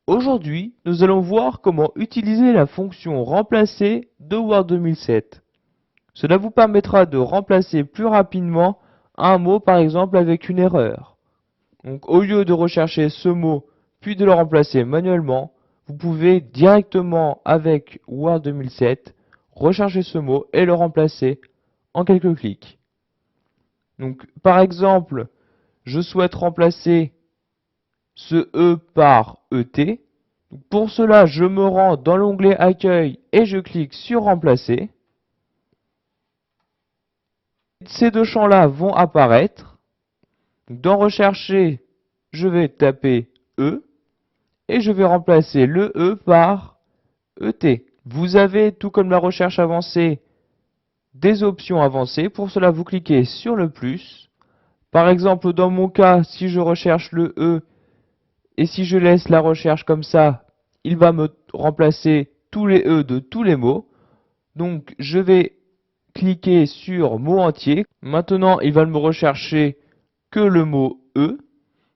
Aujourd'hui, nous allons voir comment utiliser la fonction remplacer de Word 2007. Cela vous permettra de remplacer plus rapidement un mot par exemple avec une erreur. Donc au lieu de rechercher ce mot puis de le remplacer manuellement, vous pouvez directement avec Word 2007 rechercher ce mot et le remplacer en quelques clics. Donc par exemple, je souhaite remplacer ce E par ET. Pour cela, je me rends dans l'onglet Accueil et je clique sur Remplacer. Ces deux champs-là vont apparaître. Dans Rechercher, je vais taper E et je vais remplacer le E par ET. Vous avez, tout comme la recherche avancée, des options avancées. Pour cela, vous cliquez sur le plus. Par exemple, dans mon cas, si je recherche le E et si je laisse la recherche comme ça, il va me remplacer tous les E de tous les mots. Donc, je vais cliquer sur mot entier. Maintenant, il va me rechercher que le mot E.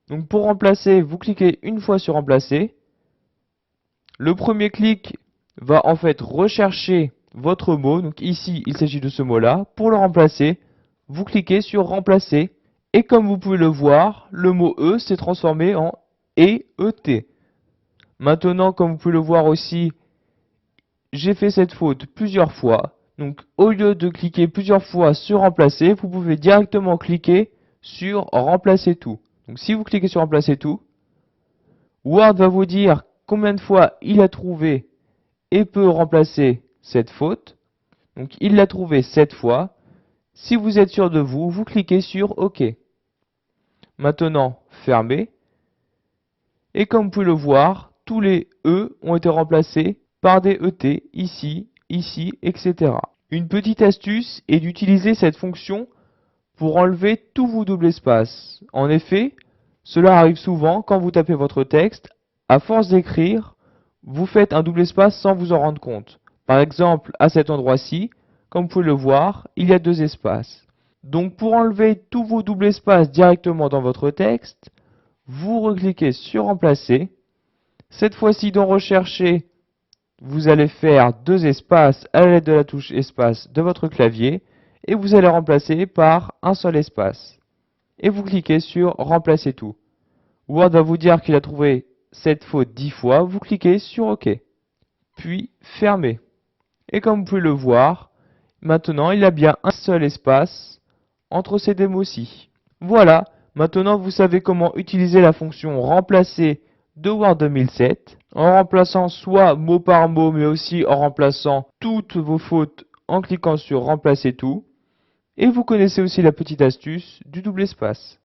Donc, pour remplacer, vous cliquez une fois sur remplacer. Le premier clic va en fait rechercher votre mot. Donc ici, il s'agit de ce mot-là. Pour le remplacer, vous cliquez sur remplacer. Et comme vous pouvez le voir, le mot E s'est transformé en EET. Maintenant, comme vous pouvez le voir aussi, j'ai fait cette faute plusieurs fois. Donc au lieu de cliquer plusieurs fois sur remplacer, vous pouvez directement cliquer sur remplacer tout. Donc si vous cliquez sur remplacer tout, Word va vous dire combien de fois il a trouvé et peut remplacer cette faute. Donc il l'a trouvé 7 fois. Si vous êtes sûr de vous, vous cliquez sur OK. Maintenant, fermez. Et comme vous pouvez le voir, tous les E ont été remplacés par des ET, ici, ici, etc. Une petite astuce est d'utiliser cette fonction pour enlever tous vos doubles espaces. En effet, cela arrive souvent quand vous tapez votre texte, à force d'écrire, vous faites un double espace sans vous en rendre compte. Par exemple, à cet endroit-ci, comme vous pouvez le voir, il y a deux espaces. Donc pour enlever tous vos doubles espaces directement dans votre texte, vous recliquez sur Remplacer. Cette fois-ci, dans Rechercher, vous allez faire deux espaces à l'aide de la touche espace de votre clavier et vous allez remplacer par un seul espace. Et vous cliquez sur Remplacer tout. Word va vous dire qu'il a trouvé cette faute 10 fois, vous cliquez sur OK. Puis fermez. Et comme vous pouvez le voir, maintenant il y a bien un seul espace entre ces deux mots-ci. Voilà, maintenant vous savez comment utiliser la fonction remplacer de Word 2007 en remplaçant soit mot par mot mais aussi en remplaçant toutes vos fautes en cliquant sur remplacer tout. Et vous connaissez aussi la petite astuce du double espace.